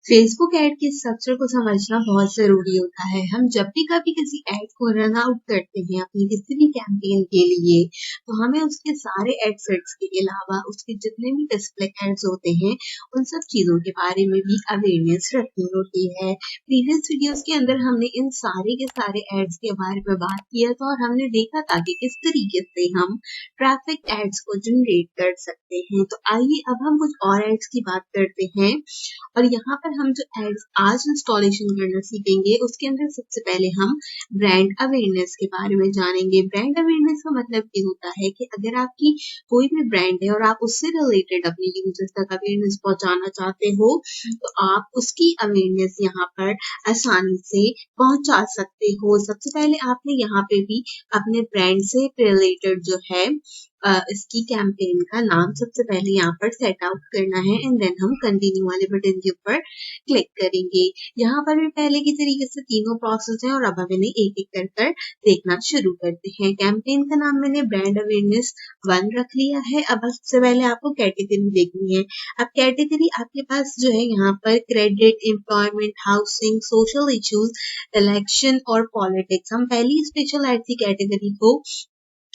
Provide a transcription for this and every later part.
Facebook ad के structure को समझना बहुत ज़रूरी होता है। हम जब भी कभी किसी ऐड को रन आउट करते हैं अपनी किसी भी कैंपेन के लिए, तो हमें उसके सारे ऐड सेट्स के अलावा उसके जितने भी डिस्प्ले ऐड्स होते हैं, उन सब चीज़ों के बारे में भी अवेयरनेस रखनी होती है। प्रीवियस वीडियोस के अंदर हमने इन सारे के सारे ऐड्स के बारे में बात किया था और हमने देखा था कि किस तरीके से हम ट्रैफिक ऐड्स को जनरेट कर सकते हैं। तो आइए अब हम कुछ और ऐड्स की बात करते हैं। और यहाँ पर हम जो एड्स आज इंस्टॉलेशन करना सीखेंगे उसके अंदर सबसे पहले हम ब्रांड अवेयरनेस के बारे में जानेंगे। ब्रांड अवेयरनेस का मतलब ये होता है कि अगर आपकी कोई भी ब्रांड है और आप उससे रिलेटेड अपने यूजर्स तक अवेयरनेस पहुंचाना चाहते हो, तो आप उसकी अवेयरनेस यहाँ पर आसानी से पहुंचा सकते हो। सबसे पहले आपने यहाँ पे भी अपने ब्रांड से रिलेटेड जो है इसकी कैंपेन का नाम सबसे पहले यहाँ पर सेट आउट करना है एंड देन हम कंटिन्यू वाले बटन के ऊपर क्लिक करेंगे। यहाँ पर भी पहले की तरीके से तीनों प्रोसेस हैं और अब हम इन्हें एक एक कर कर देखना शुरू करते हैं। कैंपेन का नाम मैंने ब्रांड अवेयरनेस 1 रख लिया है। अब सबसे पहले आपको कैटेगरी देखनी है। अब कैटेगरी आपके पास जो है यहाँ पर credit, employment, housing, social issues, election और पॉलिटिक्स। हम पहली स्पेशल एड की कैटेगरी को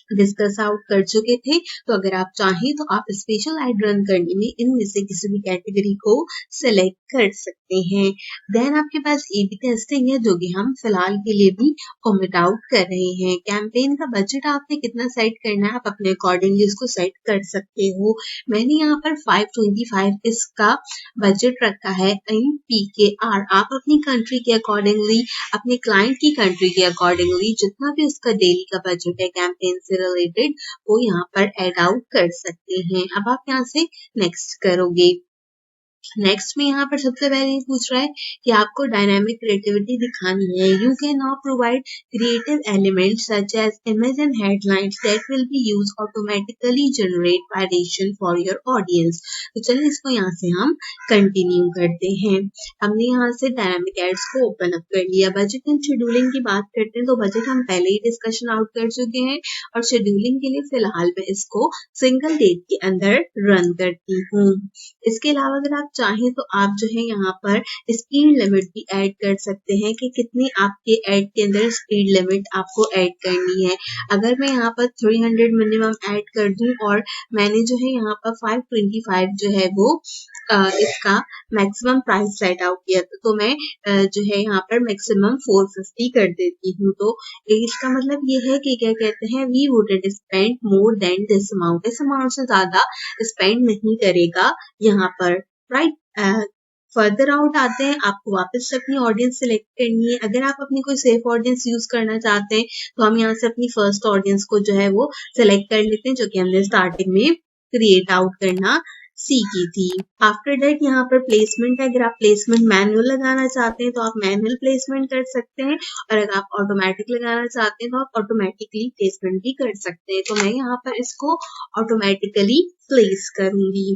डिस्कस आउट कर चुके थे, तो अगर आप चाहें तो आप स्पेशल एड रन करने में इनमें से किसी भी कैटेगरी को सिलेक्ट कर सकते हैं। देन आपके पास ए बी टेस्टिंग है जो कि हम फिलहाल के लिए भी ओमिट आउट कर रहे हैं। कैंपेन का बजट आपने कितना सेट करना है आप अपने अकॉर्डिंगली इसको सेट कर सकते हो। मैंने यहाँ पर 525 इसका बजट रखा है इन PKR। आप अपनी कंट्री के अकॉर्डिंगली, अपने क्लाइंट की कंट्री के अकॉर्डिंगली जितना भी उसका डेली का बजट है कैंपेन से रिलेटेड वो यहाँ पर ऐड आउट कर सकते हैं। अब आप यहाँ से नेक्स्ट करोगे। नेक्स्ट में यहाँ पर सबसे पहले ये पूछ रहा है कि आपको डायनामिक क्रिएटिविटी दिखानी है। You can now provide creative elements such as image and headlines that will be use automatically generate variation for your audience. तो चलिए इसको यहाँ से हम कंटिन्यू करते हैं। हमने यहाँ से डायनामिक एड्स को ओपन अप कर लिया। बजट एंड शेड्यूलिंग की बात करते हैं तो बजट हम पहले ही डिस्कशन आउट कर चुके हैं और शेड्यूलिंग के लिए फिलहाल मैं इसको सिंगल डेट के अंदर रन करती हूँ। इसके अलावा अगर आप चाहें तो आप जो है यहाँ पर स्पीड लिमिट भी ऐड कर सकते हैं कि कितनी आपके ऐड के अंदर स्पीड लिमिट आपको ऐड करनी है। अगर मैं यहाँ पर 300 मिनिमम ऐड कर दूं और मैंने जो है यहाँ पर 525 जो है वो इसका मैक्सिमम प्राइस सेट आउट किया था, तो मैं जो है यहाँ पर मैक्सिमम 450 कर देती हूँ। तो इसका मतलब ये है कि क्या कहते हैं, we wouldn't spend more than this amount. इस अमाउंट से ज्यादा स्पेंड नहीं करेगा यहाँ पर, राइट। फर्दर आउट आते हैं, आपको वापस से अपनी ऑडियंस सिलेक्ट करनी है। अगर आप अपनी कोई सेफ ऑडियंस यूज करना चाहते हैं तो हम यहाँ से अपनी फर्स्ट ऑडियंस को जो है वो सिलेक्ट कर लेते हैं जो कि हमने स्टार्टिंग में क्रिएट आउट करना सीखी थी। आफ्टर दैट यहाँ पर प्लेसमेंट है। अगर आप प्लेसमेंट मैनुअल लगाना चाहते हैं तो आप मैनुअल प्लेसमेंट कर सकते हैं और अगर आप ऑटोमेटिक लगाना चाहते हैं तो आप ऑटोमेटिकली प्लेसमेंट भी कर सकते हैं। तो मैं यहाँ पर इसको ऑटोमेटिकली प्लेस करूंगी।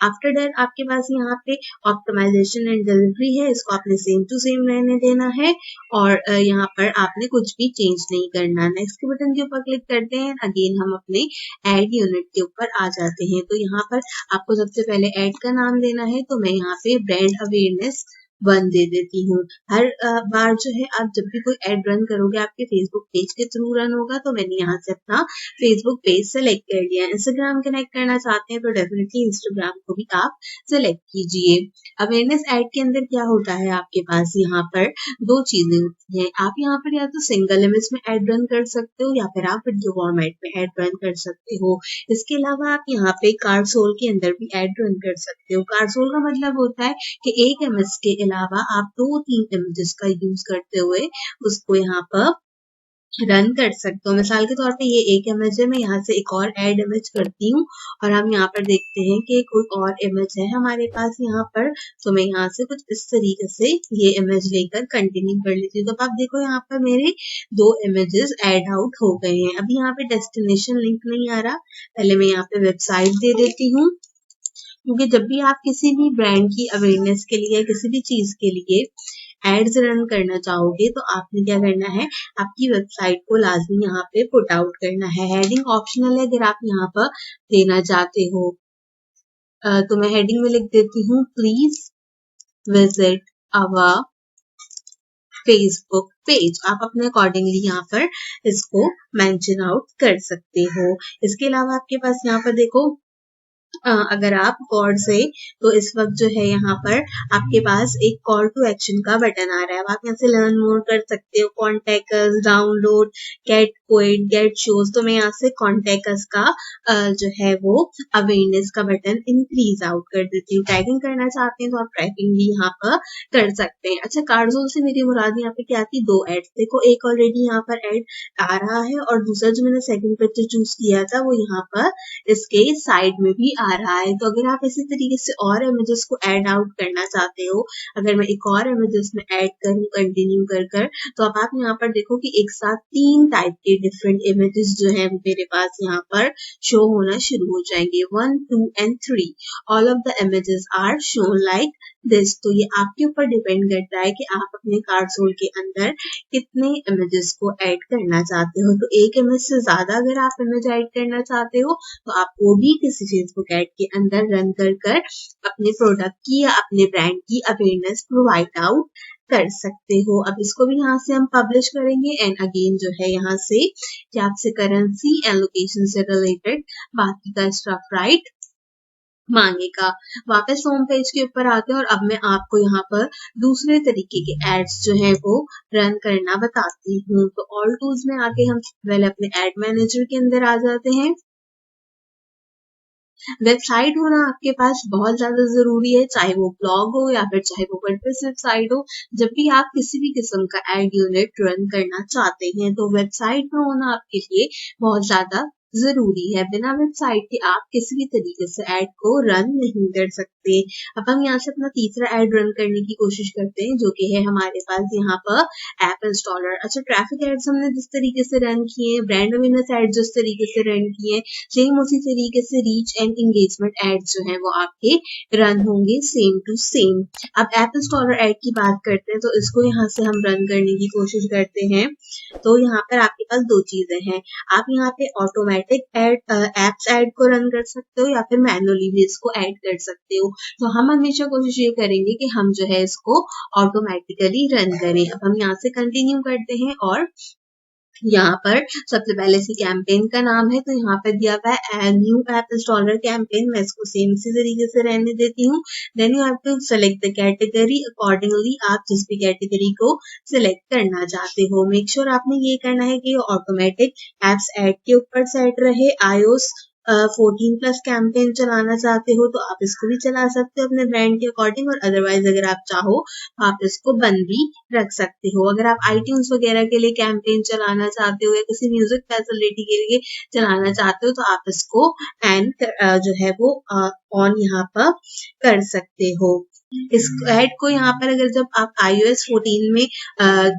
आफ्टर दैट आपके पास यहाँ पे ऑप्टिमाइजेशन एंड डिलीवरी है, इसको आपने सेम टू सेम रहने देना है और यहाँ पर आपने कुछ भी चेंज नहीं करना। नेक्स्ट के बटन के ऊपर क्लिक करते हैं, अगेन हम अपने ऐड यूनिट के ऊपर आ जाते हैं। तो यहाँ पर आपको सबसे पहले ऐड का नाम देना है, तो मैं यहाँ पे ब्रांड अवेयरनेस 1 दे देती हूँ। हर बार जो है आप जब भी कोई ऐड रन करोगे आपके फेसबुक पेज के थ्रू रन होगा, तो मैंने यहाँ से अपना फेसबुक पेज सेलेक्ट कर लिया। इंस्टाग्राम कनेक्ट करना चाहते हैं तो डेफिनेटली इंस्टाग्राम को भी आप सेलेक्ट कीजिए। अवेयरनेस ऐड के अंदर क्या होता है, आपके पास यहाँ पर 2 चीजें होती हैं। आप यहाँ पर या तो सिंगल इमेज में ऐड रन कर सकते हो या फिर आप वीडियो फॉर्मेट में ऐड रन कर सकते हो। इसके अलावा आप यहाँ पे कार्सोल के अंदर भी ऐड रन कर सकते हो। कार्सोल का मतलब होता है कि एक इमेज के अलावा आप 2-3 इमेजेस का यूज करते हुए उसको यहाँ पर रन कर सकते हो। मिसाल के तौर पे ये एक इमेज है, मैं यहाँ से एक और ऐड इमेज करती हूँ और हम यहाँ पर देखते हैं कि कोई और इमेज है हमारे पास यहाँ पर, तो मैं यहाँ से कुछ इस तरीके से ये इमेज लेकर कंटिन्यू कर लेती हूँ। तो आप देखो यहाँ पर मेरे 2 इमेजेस ऐड आउट हो गए हैं। अभी यहाँ पे डेस्टिनेशन लिंक नहीं आ रहा, पहले मैं यहाँ पे वेबसाइट दे देती हूँ, क्योंकि जब भी आप किसी भी ब्रांड की अवेयरनेस के लिए किसी भी चीज के लिए एड्स रन करना चाहोगे तो आपने क्या करना है, आपकी वेबसाइट को लाजमी यहाँ पे पुट आउट करना है। हेडिंग ऑप्शनल है, अगर आप यहाँ पर देना चाहते हो तो मैं हेडिंग में लिख देती हूँ please visit our Facebook page. आप अपने अकॉर्डिंगली यहाँ पर इसको मेंशन आउट कर सकते हो। इसके अलावा आपके पास यहाँ पर देखो अगर आप कॉर्ड से तो इस वक्त जो है यहाँ पर आपके पास एक कॉल टू एक्शन का बटन आ रहा है। आप यहाँ से लर्न मोर कर सकते हो, कॉन्टेक्ट अस, डाउनलोड, गेट पोइट, गेट शोज। तो मैं यहाँ से कॉन्टेक्ट अस का जो है वो अवेयरनेस का बटन इंक्रीज आउट कर देती हूँ। टाइपिंग करना चाहते हैं तो आप टाइपिंग भी यहाँ पर कर सकते हैं। अच्छा, कार्डजोल से मेरी मुराद यहाँ पे क्या थी, 2 एड्स। देखो एक ऑलरेडी यहाँ पर एड आ रहा है और दूसरा जो मैंने सेकंड पिक्चर चूज किया था वो यहाँ पर इसके साइड में भी आ रहा है। तो अगर आप इसी तरीके से और इमेजेस को ऐड आउट करना चाहते हो, अगर मैं एक और इमेजेस में ऐड करूं कंटिन्यू कर कर, तो अब आप यहाँ पर देखो कि एक साथ 3 टाइप के डिफरेंट इमेजेस जो है मेरे पास यहाँ पर शो होना शुरू हो जाएंगे। 1, 2 and 3 all of the images are shown like this. तो ये आपके ऊपर डिपेंड करता है कि आप अपने कार्डसोल के अंदर कितने इमेजेस को ऐड करना चाहते हो। तो एक इमेज से ज्यादा अगर आप इमेज ऐड करना चाहते हो तो आप वो भी किसी फेसबुक ऐड के अंदर रन कर कर अपने प्रोडक्ट की या अपने ब्रांड की अवेयरनेस प्रोवाइड आउट कर सकते हो। अब इसको भी यहाँ से हम पब्लिश करेंगे एंड अगेन जो है यहाँ से कि आपसे करेंसी एंड लोकेशन से रिलेटेड बाकी का स्टफ राइट मांगेगा। वापस होम पेज के ऊपर आते हैं और अब मैं आपको यहाँ पर दूसरे तरीके के एड्स जो है वो रन करना बताती हूँ। तो ऑल टूल्स में आके हम पहले अपने एड मैनेजर के अंदर आ जाते हैं। वेबसाइट होना आपके पास बहुत ज्यादा जरूरी है, चाहे वो ब्लॉग हो या फिर चाहे वो वर्डप्रेस वेबसाइट हो। जब भी आप किसी भी किस्म का एड यूनिट रन करना चाहते हैं तो वेबसाइट में होना आपके लिए बहुत ज्यादा जरूरी है। बिना वेबसाइट के आप किसी भी तरीके से एड को रन नहीं कर सकते। अब हम यहाँ से अपना तीसरा एड रन करने की कोशिश करते हैं जो कि है हमारे पास यहाँ पर ऐप इंस्टॉलर। अच्छा, ट्रैफिक एड्स हमने जिस तरीके से रन किए, ब्रांड अवेयरनेस एड जिस तरीके से रन किए, सेम उसी तरीके से रीच एंड एंगेजमेंट एड्स जो है वो आपके रन होंगे सेम टू सेम। अब ऐप इंस्टॉलर एड की बात करते हैं तो इसको यहाँ से हम रन करने की कोशिश करते हैं। तो यहाँ पर आपके पास 2 चीजें हैं। आप यहाँ पे ऑटोमेटिक एड एप्स ऐड को रन कर सकते हो या फिर मैनुअली भी इसको ऐड कर सकते हो। तो हम हमेशा कोशिश ये करेंगे कि हम जो है इसको ऑटोमेटिकली रन करें। अब हम यहाँ से कंटिन्यू करते हैं और यहाँ पर सबसे पहले से कैंपेन का नाम है तो यहाँ पर दिया हुआ है न्यू ऐप इंस्टॉलर कैंपेन। मैं इसको सेम इसी तरीके से रहने देती हूँ। Then you have to select the category accordingly. आप जिस भी कैटेगरी को सिलेक्ट करना चाहते हो, मेक श्योर आपने ये करना है कि ऑटोमेटिक एप्स ऐड के ऊपर सेट रहे। iOS 14 प्लस कैंपेन चलाना चाहते हो तो आप इसको भी चला सकते हो अपने ब्रांड के अकॉर्डिंग, और अदरवाइज अगर आप चाहो आप इसको बंद भी रख सकते हो। अगर आप iTunes वगैरह के लिए कैंपेन चलाना चाहते हो या किसी म्यूजिक फैसिलिटी के लिए चलाना चाहते हो तो आप इसको एंड जो है वो ऑन यहाँ पर कर सकते हो। इस ऐड को यहाँ पर अगर जब आप iOS 14 में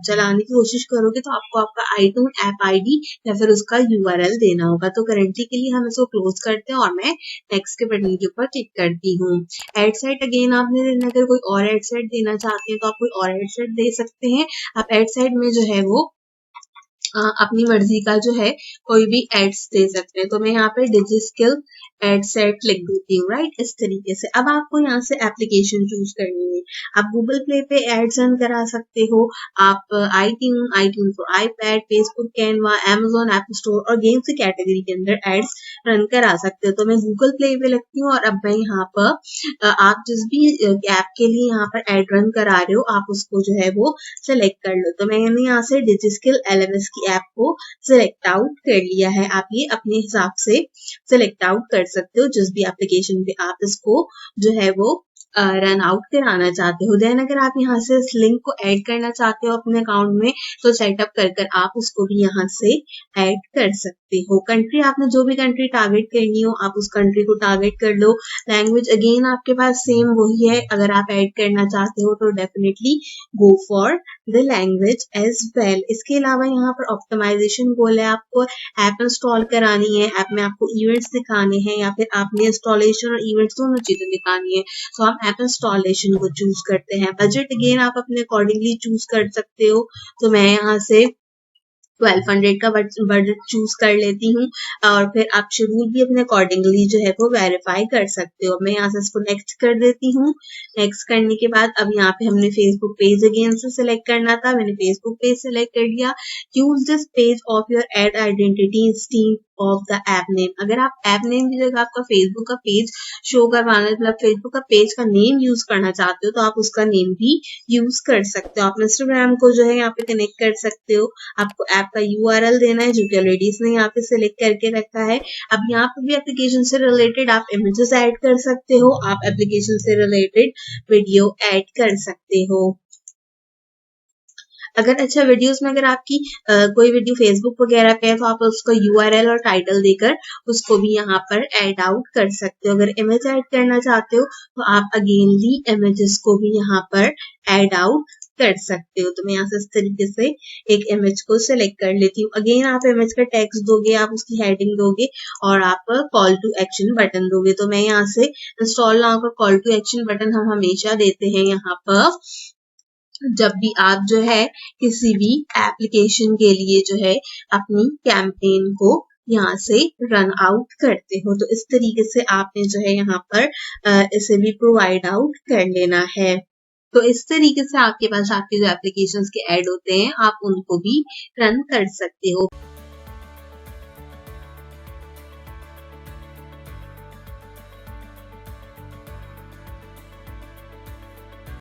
चलाने की कोशिश करोगे तो आपको आपका iTunes ऐप आईडी या फिर उसका URL देना होगा। तो करेंटली के लिए हम इसको क्लोज करते हैं और मैं नेक्स्ट के बटन के ऊपर क्लिक करती हूँ। एड सेट अगेन आपने अगर कोई और एड सेट देना चाहते हैं तो आप कोई और एड सेट दे सकते हैं। आप एड सेट में जो है वो अपनी मर्जी का जो है कोई भी एड्स दे सकते हैं। तो मैं यहाँ पे डिजिस्किल एड सेट लिख देती हूँ राइट, इस तरीके से। अब आपको यहाँ से एप्लीकेशन चूज करनी है। आप गूगल प्ले पे एड्स रन करा सकते हो, आप iTunes for iPad, Facebook, Canva, Amazon app store और गेम्स की कैटेगरी के अंदर एड्स रन करा सकते हो। तो मैं गूगल प्ले पे लगती हूँ और अब मैं यहाँ पर आप जिस भी ऐप के लिए यहाँ पर एड रन करा रहे हो आप उसको जो है वो सिलेक्ट कर लो। तो मैंने यहाँ से डिजिस्किल LMS की ऐप को सिलेक्ट आउट कर लिया है। आप ये अपने हिसाब से सिलेक्ट आउट कर सकते हो जिस भी एप्लीकेशन पे आप इसको जो है वो रन आउट कराना चाहते हो। देन अगर आप यहाँ से इस लिंक को ऐड करना चाहते हो अपने अकाउंट में तो सेटअप कर कर आप उसको भी यहाँ से ऐड कर सकते हो। कंट्री आपने जो भी कंट्री टारगेट करनी हो आप उस कंट्री को टारगेट कर लो। लैंग्वेज अगेन आपके पास सेम वही है, अगर आप ऐड करना चाहते हो तो definitely go for the language as well. इसके अलावा यहाँ पर ऑप्टिमाइजेशन गोल है, आपको ऐप इंस्टॉल करानी है, ऐप में आपको इवेंट्स दिखाने हैं या फिर आपने इंस्टॉलेशन और इवेंट्स दोनों चीजें दिखानी है। तो हम ऐप इंस्टॉलेशन को चूज करते हैं। बजट अगेन आप अपने अकॉर्डिंगली चूज कर सकते हो। तो मैं यहाँ से 1200 का बजट चूज कर लेती हूँ और फिर आप शेड्यूल भी अपने अकॉर्डिंगली जो है वो वेरीफाई कर सकते हो। मैं यहाँ से इसको नेक्स्ट कर देती हूँ। नेक्स्ट करने के बाद अब यहाँ पे हमने फेसबुक पेज अगेन से सिलेक्ट करना था। मैंने फेसबुक पेज सिलेक्ट कर लिया। Use this page of your add identity instead of the app name. अगर आप ऐप नेम की जगह आपका फेसबुक का पेज शो करवाना, मतलब फेसबुक का पेज का नेम यूज करना चाहते हो तो आप उसका नेम भी यूज कर सकते हो। आप इंस्टाग्राम को जो है यहाँ पे कनेक्ट कर सकते हो। आपको ऐप का यूआरएल देना है जो कि लेडीज ने यहाँ पे सिलेक्ट करके रखा है। अब यहाँ पे भी एप्लीकेशन से रिलेटेड आप इमेजेस ऐड कर सकते हो। आप एप्लीकेशन से रिलेटेड वीडियो ऐड कर सकते हो। अगर अच्छा वीडियोस में अगर आपकी कोई वीडियो फेसबुक वगैरह पे है तो आप उसका यूआरएल और टाइटल देकर उसको भी यहाँ पर ऐड आउट कर सकते हो। अगर इमेज ऐड करना चाहते हो तो आप अगेनली इमेजेस को भी यहाँ पर ऐड आउट कर सकते हो। तो मैं यहाँ से इस तरीके से एक इमेज को सिलेक्ट कर लेती हूँ। अगेन आप इमेज का टेक्स्ट दोगे, आप उसकी हेडिंग दोगे और आप कॉल टू एक्शन बटन दोगे। तो मैं यहाँ से इंस्टॉल नाउ का कॉल टू एक्शन बटन हम हमेशा देते हैं यहाँ पर जब भी आप जो है किसी भी एप्लीकेशन के लिए जो है अपनी कैंपेन को यहाँ से रन आउट करते हो। तो इस तरीके से आपने जो है यहाँ पर इसे भी प्रोवाइड आउट कर लेना है। तो इस तरीके से आपके पास आपके जो एप्लीकेशंस के ऐड होते हैं आप उनको भी रन कर सकते हो।